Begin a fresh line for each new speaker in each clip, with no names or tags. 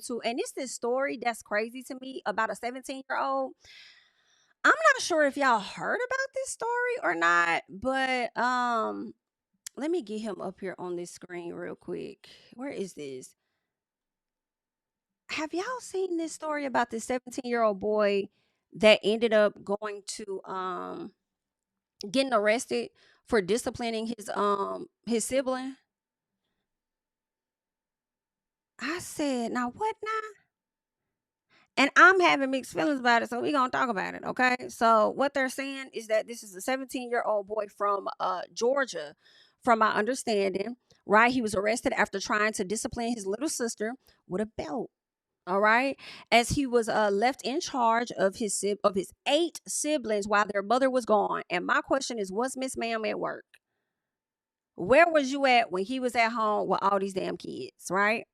to, and it's this story that's crazy to me about a 17-year-old. I'm not sure if y'all heard about this story or not, but let me get him up here on this screen real quick. Where is this? Have y'all seen this story about this 17-year-old boy that ended up going to getting arrested for disciplining his sibling? I said, now what now? And I'm having mixed feelings about it, so we're gonna talk about it, okay? So what they're saying is that this is a 17-year-old boy from Georgia, from my understanding, right? He was arrested after trying to discipline his little sister with a belt. All right, as he was left in charge of his 8 siblings while their mother was gone. And my question is, was Miss Ma'am at work? Where was you at when he was at home with all these damn kids, right?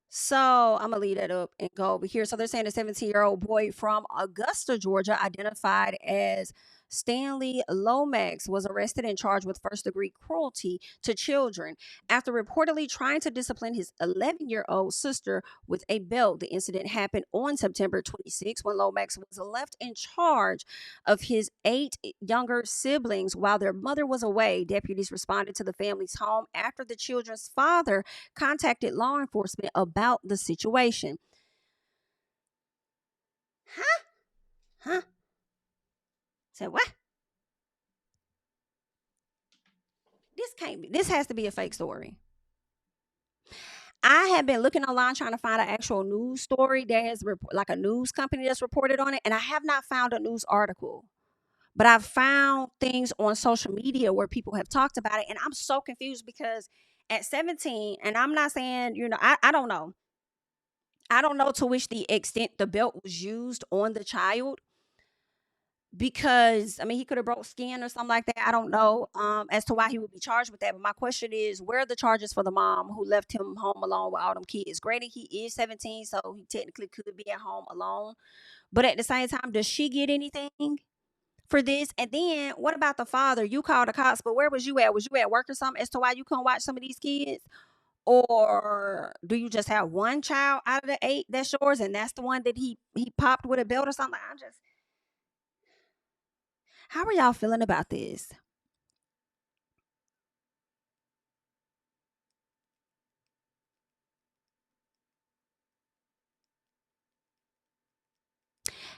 So I'm gonna leave that up and go over here. So they're saying a 17-year-old boy from Augusta, Georgia, identified as Stanley Lomax, was arrested and charged with first-degree cruelty to children after reportedly trying to discipline his 11-year-old sister with a belt. The incident happened on September 26 when Lomax was left in charge of his 8 younger siblings while their mother was away. Deputies responded to the family's home after the children's father contacted law enforcement about the situation. Huh? Huh? Said what? This can't be. This has to be a fake story. I have been looking online trying to find an actual news story that has like a news company that's reported on it, and I have not found a news article. But I've found things on social media where people have talked about it, and I'm so confused because at 17, and I'm not saying, I don't know. I don't know to which the extent the belt was used on the child, because I mean he could have broke skin or something like that. I don't know as to why he would be charged with that. But my question is, where are the charges for the mom who left him home alone with all them kids? Granted, he is 17, so he technically could be at home alone. But at the same time, does she get anything for this? And then what about the father? You called the cops, but where was you at? Was you at work or something as to why you couldn't watch some of these kids? Or do you just have one child out of the 8 that's yours, and that's the one that he popped with a belt or something? I'm just, how are y'all feeling about this?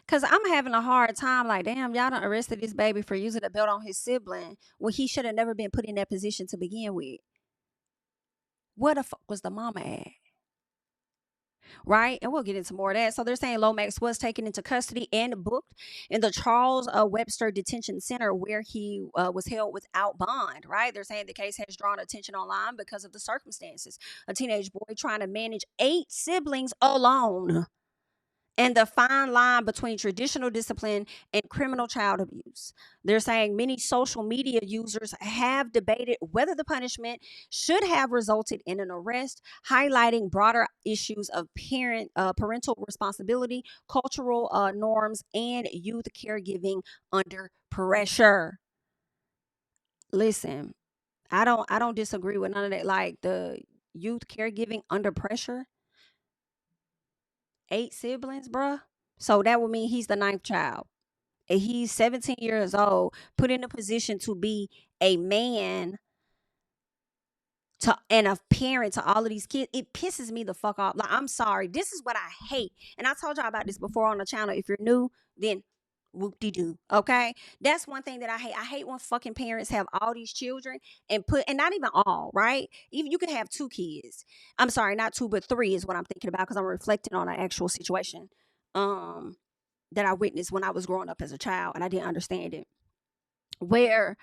Cause I'm having a hard time. Like, damn, y'all done arrested this baby for using a belt on his sibling when he should have never been put in that position to begin with. Where the fuck was the mama at? Right? And we'll get into more of that. So they're saying Lomax was taken into custody and booked in the Charles Webster Detention Center, where he was held without bond. Right? They're saying the case has drawn attention online because of the circumstances. A teenage boy trying to manage 8 siblings alone, and the fine line between traditional discipline and criminal child abuse. They're saying many social media users have debated whether the punishment should have resulted in an arrest, highlighting broader issues of parental responsibility, cultural norms, and youth caregiving under pressure. Listen, I don't disagree with none of that. Like the youth caregiving under pressure. 8 siblings, bruh. So that would mean he's the ninth child. And he's 17 years old, put in a position to be a man to and a parent to all of these kids. It pisses me the fuck off. Like, I'm sorry. This is what I hate. And I told y'all about this before on the channel. If you're new, then whoop de doo. Okay. That's one thing that I hate. I hate when fucking parents have all these children and not even all, right? Even you can have 2 kids. I'm sorry, not 2, but 3 is what I'm thinking about, because I'm reflecting on an actual situation that I witnessed when I was growing up as a child and I didn't understand it. Where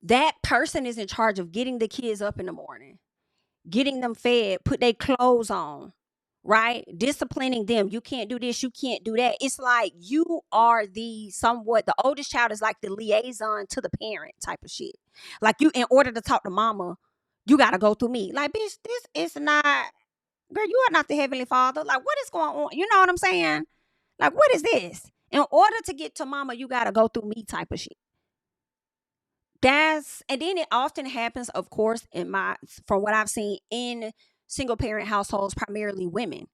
that person is in charge of getting the kids up in the morning, getting them fed, put their clothes on, right? Disciplining them. You can't do this, you can't do that. It's like you are the oldest child is like the liaison to the parent type of shit. Like, you, in order to talk to mama, you got to go through me. Like, bitch, this is not, girl, you are not the Heavenly Father. Like, what is going on? You know what I'm saying? Like, what is this? In order to get to mama, you got to go through me type of shit. And then it often happens, of course, from what I've seen in single parent households, primarily women,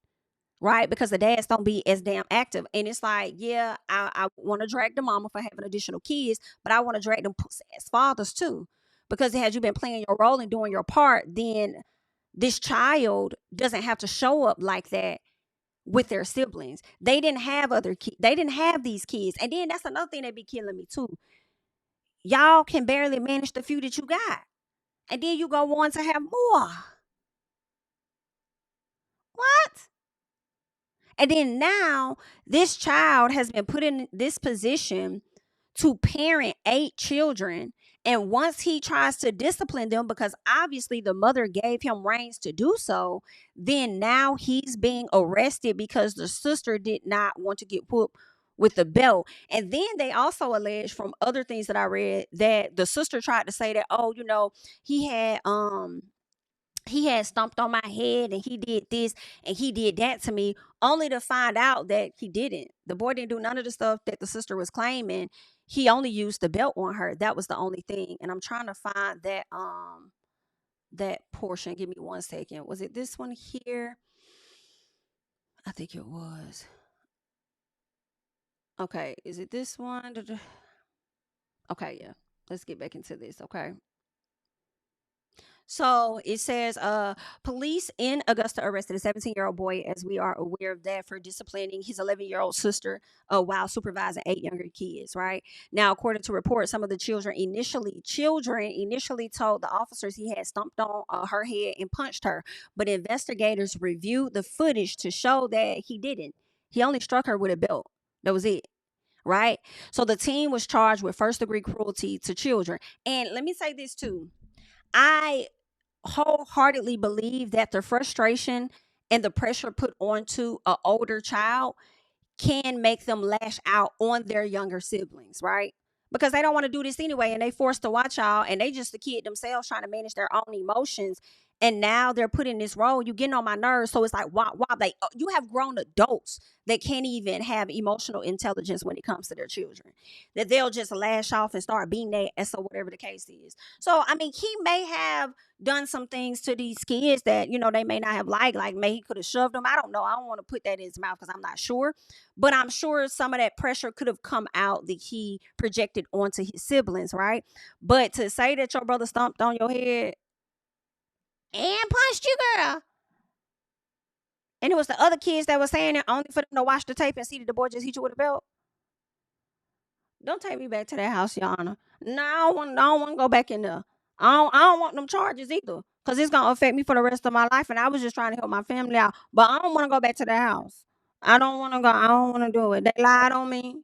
right? Because the dads don't be as damn active. And it's like, yeah, I want to drag the mama for having additional kids, but I want to drag them as fathers too. Because had you been playing your role and doing your part, then this child doesn't have to show up like that with their siblings. They didn't have other kids. They didn't have these kids. And then that's another thing that be killing me too. Y'all can barely manage the few that you got. And then you go on to have more. What? And then now this child has been put in this position to parent 8 children. And once he tries to discipline them, because obviously the mother gave him reins to do so, then now he's being arrested because the sister did not want to get whooped with the belt. And then they also allege from other things that I read that the sister tried to say that, oh, he had he had stomped on my head and he did this and he did that to me, only to find out that he didn't. The boy didn't do none of the stuff that the sister was claiming. He only used the belt on her. That was the only thing. And I'm trying to find that portion. Give me 1 second. Was it this one here? I think it was. Okay, is it this one? Okay, yeah. Let's get back into this, okay? So it says, police in Augusta arrested a 17-year-old boy, as we are aware of that, for disciplining his 11-year-old sister while supervising 8 younger kids, right? Now, according to reports, some of the children initially told the officers he had stomped on her head and punched her. But investigators reviewed the footage to show that he didn't. He only struck her with a belt. That was it. Right? So the team was charged with first-degree cruelty to children. And let me say this too. I wholeheartedly believe that the frustration and the pressure put onto an older child can make them lash out on their younger siblings, right? Because they don't want to do this anyway, and they forced to watch y'all, and they just the kid themselves trying to manage their own emotions. And now they're put in this role. You getting on my nerves. So it's like, why? They, you have grown adults that can't even have emotional intelligence when it comes to their children. That they'll just lash off and start being their ass or whatever the case is. So I mean, he may have done some things to these kids that they may not have liked. Like maybe he could have shoved them. I don't know. I don't want to put that in his mouth because I'm not sure. But I'm sure some of that pressure could have come out that he projected onto his siblings, right? But to say that your brother stomped on your head and punched you, girl. And it was the other kids that were saying it only for them to watch the tape and see that the boy just hit you with a belt. Don't take me back to that house, Your Honor. No, I don't want to go back in there. I don't want them charges either. Because it's going to affect me for the rest of my life. And I was just trying to help my family out. But I don't want to go back to that house. I don't want to go. I don't want to do it. They lied on me.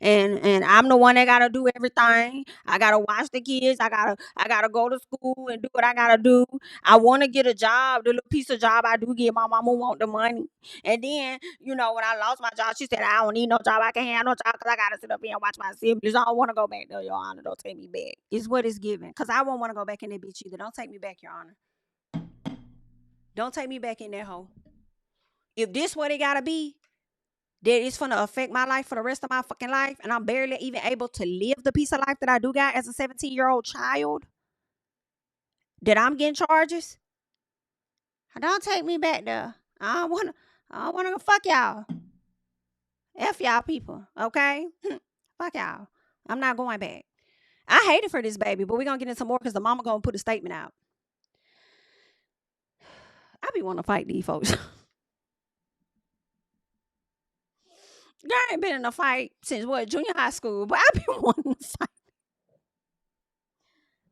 And I'm the one that gotta do everything. I gotta watch the kids. I gotta go to school and do what I gotta do. I want to get a job. The little piece of job I do get, my mama want the money. And then when I lost my job, she said I don't need no job. I can't have no job because I gotta sit up here and watch my siblings. I don't want to go back there, Your Honor. Don't take me back. It's what it's given. Cause I won't want to go back in that bitch either. Don't take me back, Your Honor. Don't take me back in that hole. If this what it gotta be, that it's gonna affect my life for the rest of my fucking life, and I'm barely even able to live the piece of life that I do got as a 17-year-old child, that I'm getting charges. Don't take me back there. I don't wanna go fuck y'all. F y'all people, okay? Fuck y'all. I'm not going back. I hate it for this baby, but we're gonna get into more because the mama gonna put a statement out. I be wanting to fight these folks. I ain't been in a fight since junior high school, but I be wanting to fight.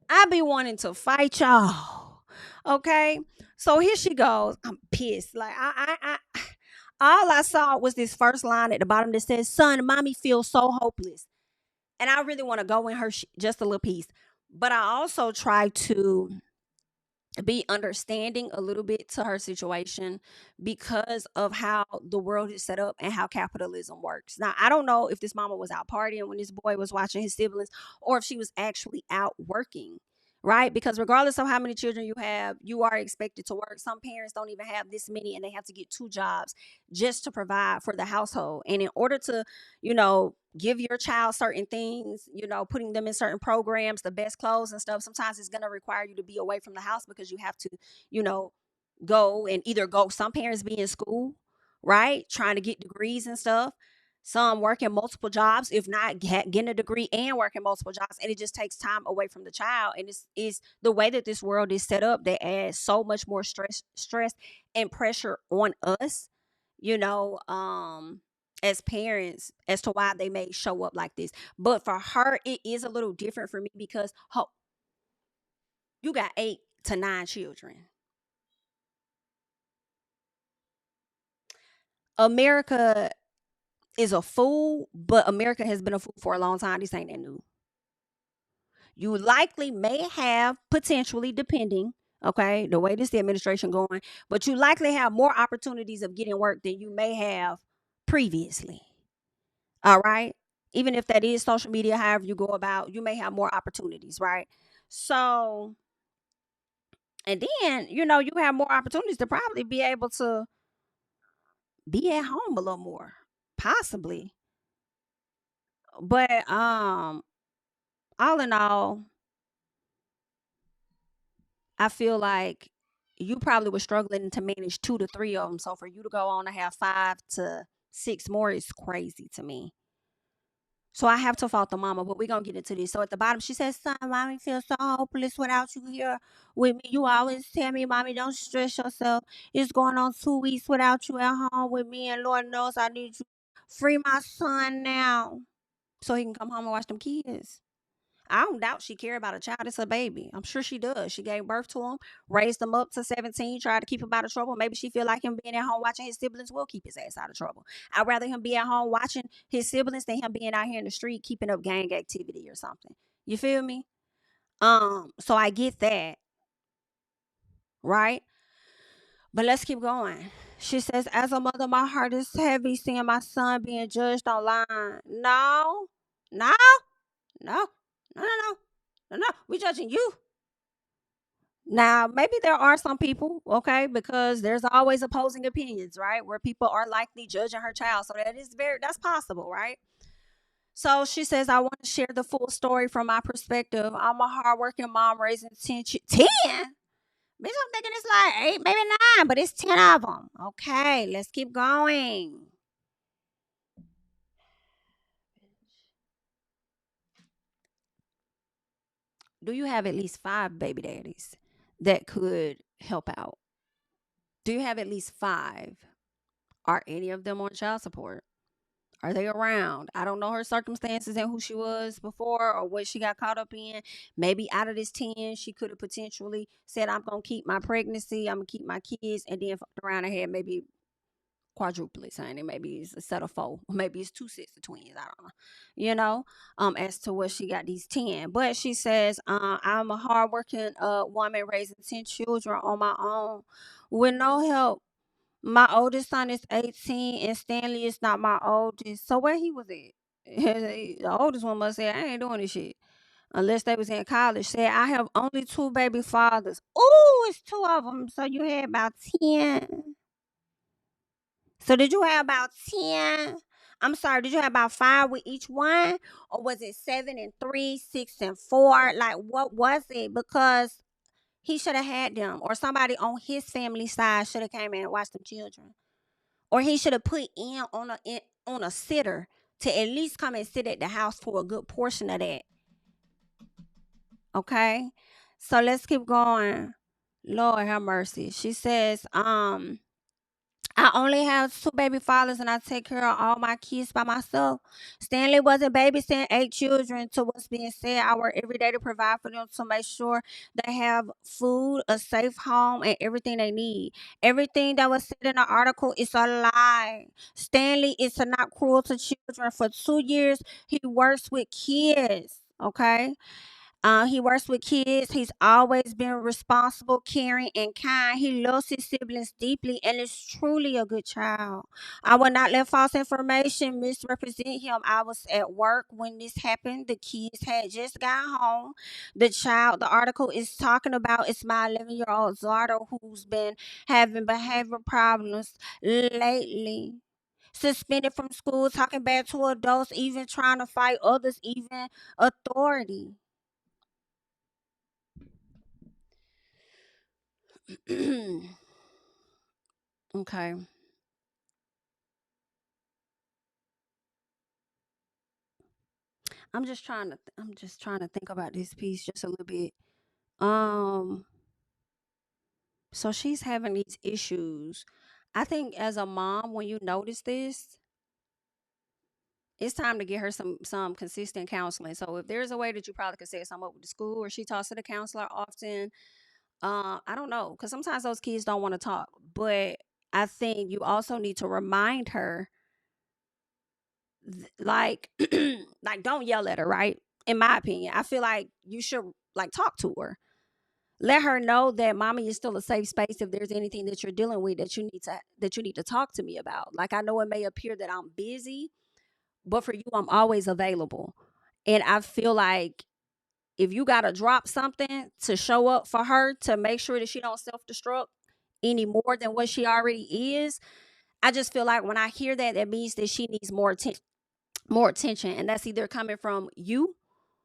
I be wanting to fight y'all. Okay. So here she goes. I'm pissed. Like I all I saw was this first line at the bottom that says, "Son, mommy feels so hopeless." And I really want to go in her just a little piece. But I also try to be understanding a little bit to her situation because of how the world is set up and how capitalism works. Now, I don't know if this mama was out partying when this boy was watching his siblings or if she was actually out working, right? Because regardless of how many children you have, you are expected to work. Some parents don't even have this many and they have to get 2 jobs just to provide for the household. And in order to, give your child certain things, putting them in certain programs, the best clothes and stuff, sometimes it's going to require you to be away from the house because you have to, you know, go and either go, some parents be in school, right, trying to get degrees and stuff, some working multiple jobs, if not getting a degree and working multiple jobs, and it just takes time away from the child. And it's is the way that this world is set up that adds so much more stress and pressure on us, you know, as parents, as to why they may show up like this. But for her, it is a little different for me because you got 8 to 9 children. America is a fool, but America has been a fool for a long time. This ain't that new. You likely may have potentially, depending, okay, the way this the administration going, but you likely have more opportunities of getting work than you may have previously. All right. Even if that is social media, however you go about, you may have more opportunities, right? So, and then, you have more opportunities to probably be able to be at home a little more, possibly. But all in all, I feel like you probably were struggling to manage 2 to 3 of them. So for you to go on to have 5 to 6 more is crazy to me. So I have to fault the mama, but we're going to get into this. So at the bottom, she says, "Son, mommy feels so hopeless without you here with me. You always tell me, mommy, don't stress yourself. It's going on 2 weeks without you at home with me, and Lord knows I need you. Free my son now so he can come home and watch them kids." I don't doubt she care about a child. It's a baby. I'm sure she does. She gave birth to him, raised him up to 17, tried to keep him out of trouble. Maybe she feel like him being at home watching his siblings will keep his ass out of trouble. I'd rather him be at home watching his siblings than him being out here in the street keeping up gang activity or something. You feel me? So I get that, right? But let's keep going. She says, "As a mother, my heart is heavy seeing my son being judged online." No, no, no, no, no, no, no, no. We judging you. Now, maybe there are some people, okay, because there's always opposing opinions, right? Where people are likely judging her child. So that's possible, right? So she says, "I want to share the full story from my perspective. I'm a hardworking mom raising 10. 10? Bitch, I'm thinking it's like 8, maybe 9, but it's 10 of them. Okay, let's keep going. Do you have at least 5 baby daddies that could help out? Do you have at least 5? Are any of them on child support? Are they around? I don't know her circumstances and who she was before or what she got caught up in. Maybe out of this 10, she could have potentially said, I'm going to keep my pregnancy, I'm going to keep my kids, and then fucked around and had maybe quadruplets, honey. Maybe it's a set of 4. Maybe it's 2 sets of twins. I don't know. As to what she got these 10. But she says, I'm a hardworking woman raising 10 children on my own with no help. My oldest son is 18 and Stanley is not my oldest. So where he was at? The oldest one must say, I ain't doing this shit. Unless they was in college. Said, I have only 2 baby fathers. Ooh, it's 2 of them. So you had about 10. So did you have about 10? I'm sorry, did you have about 5 with each one? Or was it 7 and 3, 6 and 4? Like, what was it? Because he should have had them. Or somebody on his family side should have came in and watched them children. Or he should have put on a sitter to at least come and sit at the house for a good portion of that. Okay? So let's keep going. Lord have mercy. She says, I only have 2 baby fathers and I take care of all my kids by myself. Stanley wasn't babysitting 8 children. To what's being said, I work every day to provide for them to make sure they have food, a safe home, and everything they need. Everything that was said in the article is a lie. Stanley is not cruel to children. For 2 years, he works with kids. Okay? He works with kids. He's always been responsible, caring, and kind. He loves his siblings deeply and is truly a good child. I will not let false information misrepresent him. I was at work when this happened. The kids had just got home. The article is talking about is my 11-year-old daughter who's been having behavior problems lately. Suspended from school, talking bad to adults, even trying to fight others, even authority. Okay. I'm just trying to think about this piece just a little bit. Um so she's having these issues. I think as a mom, when you notice this, it's time to get her some consistent counseling. So if there's a way that you probably could set some up with the school, or she talks to the counselor often, I don't know, because sometimes those kids don't want to talk. But I think you also need to remind her, like, like don't yell at her, right? In my opinion, I feel like you should like talk to her. Let her know that mommy is still a safe space if there's anything that you're dealing with that you need to talk to me about. Like I know it may appear that I'm busy, but for you, I'm always available. And I feel like if you gotta drop something to show up for her to make sure that she don't self-destruct any more than what she already is, I just feel like when I hear that, that means that she needs more attention. And that's either coming from you,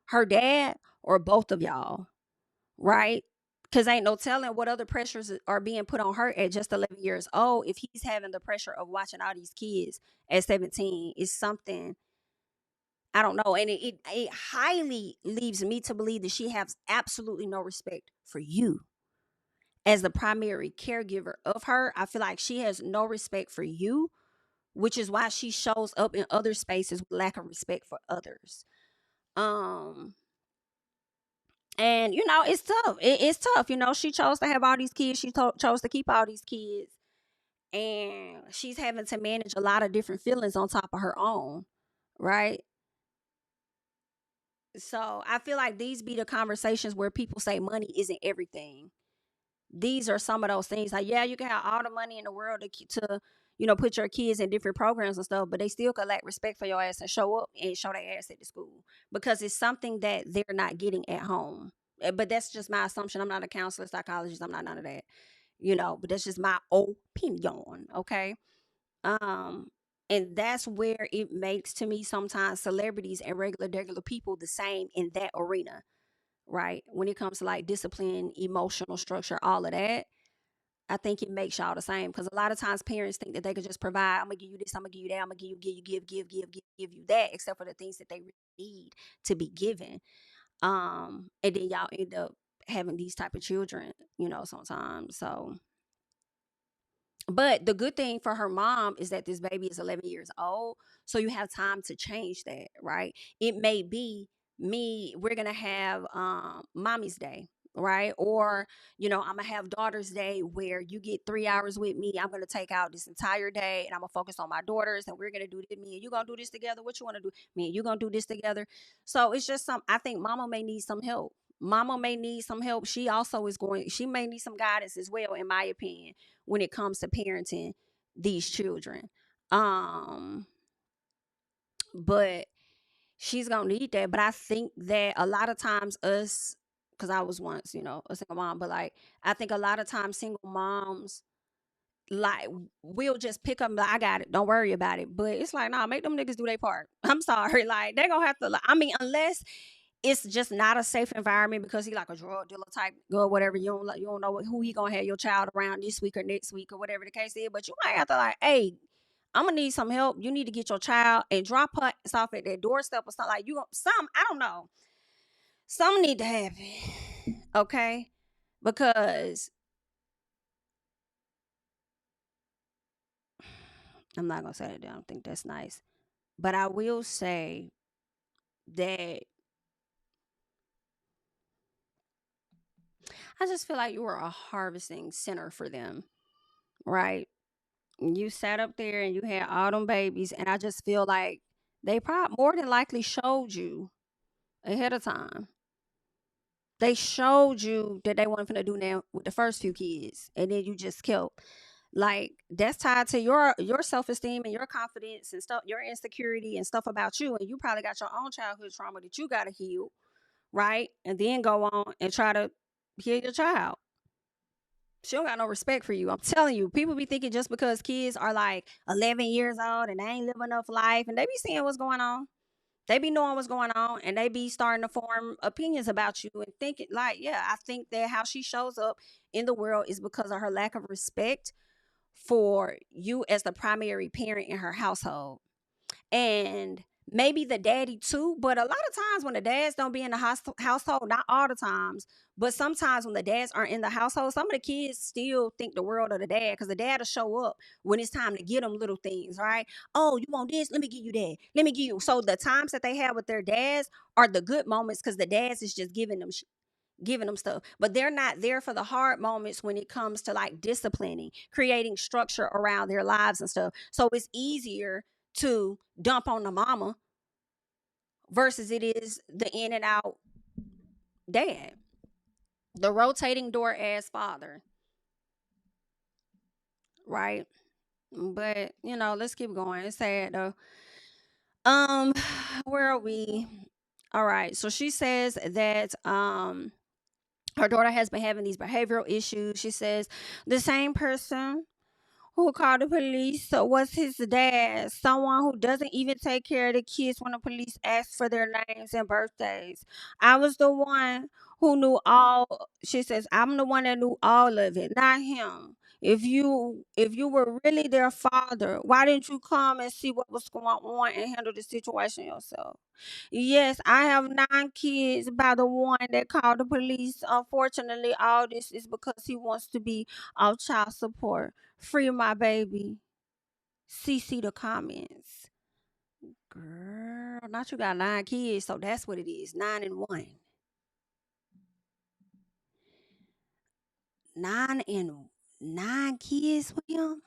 her dad, or both of y'all, right? Because ain't no telling what other pressures are being put on her at just 11 years old. If he's having the pressure of watching all these kids at 17, is something I don't know. And it highly leaves me to believe that she has absolutely no respect for you as the primary caregiver of her. I feel like she has no respect for you, which is why she shows up in other spaces with lack of respect for others. Um, and it's tough. It's tough. She chose to have all these kids. She chose to keep all these kids, and she's having to manage a lot of different feelings on top of her own, right? So I feel like these be the conversations where people say money isn't everything. These are some of those things. Like, yeah, you can have all the money in the world to put your kids in different programs and stuff, but they still could lack respect for your ass and show up and show their ass at the school because it's something that they're not getting at home. But that's just my assumption. I'm not a counselor, psychologist. I'm not none of that. But that's just my opinion. Okay. Um, and that's where it makes to me sometimes celebrities and regular people the same in that arena, right? When it comes to like discipline, emotional structure, all of that, I think it makes y'all the same because a lot of times parents think that they could just provide. I'm gonna give you this. I'm gonna give you that. I'm gonna give you, give you that, except for the things that they really need to be given. And then y'all end up having these type of children, sometimes. So but the good thing for her mom is that this baby is 11 years old. So you have time to change that, right? It may be we're going to have mommy's day, right? Or, I'm going to have daughter's day where you get 3 hours with me. I'm going to take out this entire day and I'm going to focus on my daughters and we're going to do this. Me and you going to do this together. What you want to do? Me and you going to do this together. So it's just I think mama may need some help. Mama may need some help. She may need some guidance as well, in my opinion, when it comes to parenting these children. Um, but she's gonna need that. But I think that a lot of times because I was once, a single mom, but like I think a lot of times single moms like we'll just pick up like, I got it, don't worry about it. But it's like, nah, make them niggas do their part. I'm sorry. Like they're gonna have to I mean, unless it's just not a safe environment because he like a drug dealer type girl, whatever. You don't know who he gonna have your child around this week or next week or whatever the case is. But you might have to like, hey, I'm gonna need some help. You need to get your child and drop her off at that doorstep or something like I don't know. Some need to happen. Okay? Because I'm not gonna say that. I don't think that's nice. But I will say that I just feel like you were a harvesting center for them, right? You sat up there and you had all them babies, and I just feel like they probably more than likely showed you ahead of time. They showed you that they weren't gonna do that with the first few kids, and then you just killed. Like that's tied to your self esteem and your confidence and stuff, your insecurity and stuff about you, and you probably got your own childhood trauma that you gotta heal, right? And then go on and try to heal your child. She don't got no respect for you. I'm telling you, people be thinking just because kids are like 11 years old and they ain't living enough life and they be seeing what's going on. They be knowing what's going on and they be starting to form opinions about you and thinking like, yeah, I think that how she shows up in the world is because of her lack of respect for you as the primary parent in her household. And maybe the daddy too, but a lot of times when the dads don't be in the household, not all the times, but sometimes when the dads aren't in the household, some of the kids still think the world of the dad, because the dad will show up when it's time to get them little things, right? Oh, you want this? Let me give you that. Let me give you. So the times that they have with their dads are the good moments, because the dads is just giving them stuff, but they're not there for the hard moments when it comes to like disciplining, creating structure around their lives and stuff. So it's easier to dump on the mama versus it is the in and out dad, the rotating door ass father, right? But let's keep going. It's sad though. um where are we? All right, so she says that her daughter has been having these behavioral issues. She says the same person who called the police was his dad, someone who doesn't even take care of the kids when the police ask for their names and birthdays. I was the one who knew all. She says, I'm the one that knew all of it, not him. If you were really their father, why didn't you come and see what was going on and handle the situation yourself? Yes, I have 9 kids by the one that called the police. Unfortunately, all this is because he wants to be off child support. Free my baby. CC the comments. Girl, not you got 9 kids, so that's what it is. 9 and 1. 9 and 9 kids with him?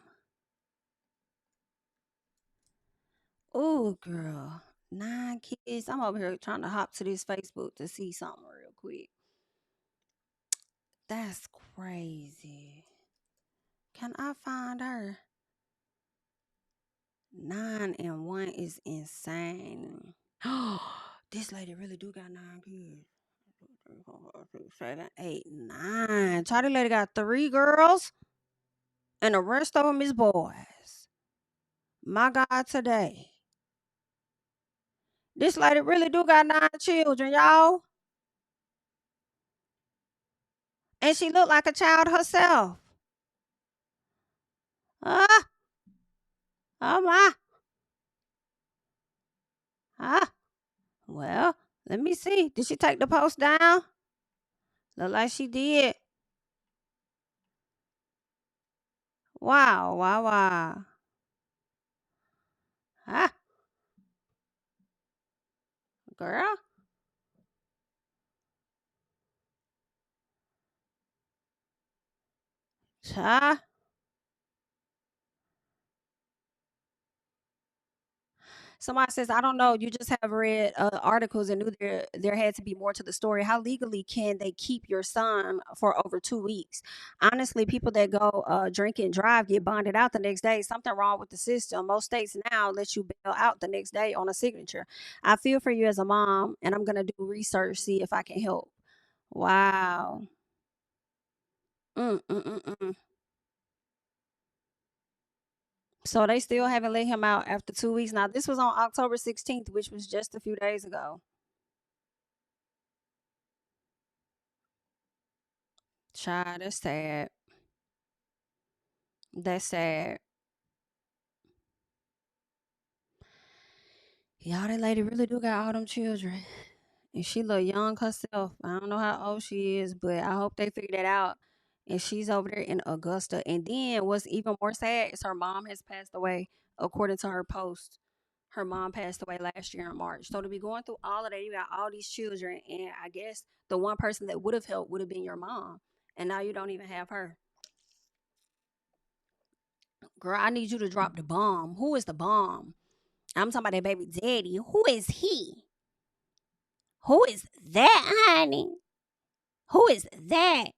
Oh, girl. 9 kids. I'm over here trying to hop to this Facebook to see something real quick. That's crazy. Can I find her? 9 and 1 is insane. This lady really do got 9 kids. 3, 4, 5, 6, 7, 8, 9. Charlie lady got 3 girls, and the rest of them is boys. My God, today. This lady really do got 9 children, y'all. And she look like a child herself. Ah, oh my. Ah, well, let me see. Did she take the post down? Look like she did. Wow, wow, wow. Ah, girl. Child. Somebody says, I don't know. You just have read articles and knew there had to be more to the story. How legally can they keep your son for over 2 weeks? Honestly, people that go drink and drive get bonded out the next day. Something wrong with the system. Most states now let you bail out the next day on a signature. I feel for you as a mom, and I'm gonna do research, see if I can help. Wow. Mm, mm, mm, mm. So they still haven't let him out after 2 weeks. Now this was on October 16th, which was just a few days ago. Child, that's sad. That's sad. Y'all, that lady really do got all them children. And she look young herself. I don't know how old she is, but I hope they figure that out. And she's over there in Augusta. And then what's even more sad is her mom has passed away, according to her post. Her mom passed away last year in March. So to be going through all of that, you got all these children, and I guess the one person that would have helped would have been your mom. And now you don't even have her. Girl, I need you to drop the bomb. Who is the bomb? I'm talking about that baby daddy. Who is he? Who is that, honey? Who is that?